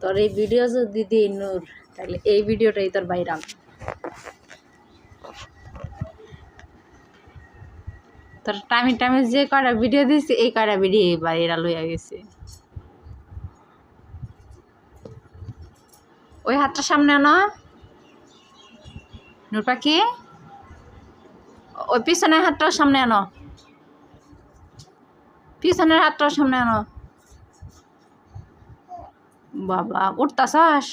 তোর এই ভিডিও যদি দিই নূর, তাহলে এই ভিডিওটাই তোর ভাইরাল। তোর টাইমে টাইমে যে কয়টা ভিডিও দিছি এই কয়টা ভিডিও ভাইরাল হয়ে গেছে। ওই হাতটা সামনে আনো নূর পাখি, ওই পিছনের হাতটাও সামনে আনো, পিছনের হাতটাও সামনে আনো। বাবা উঠতাছাস?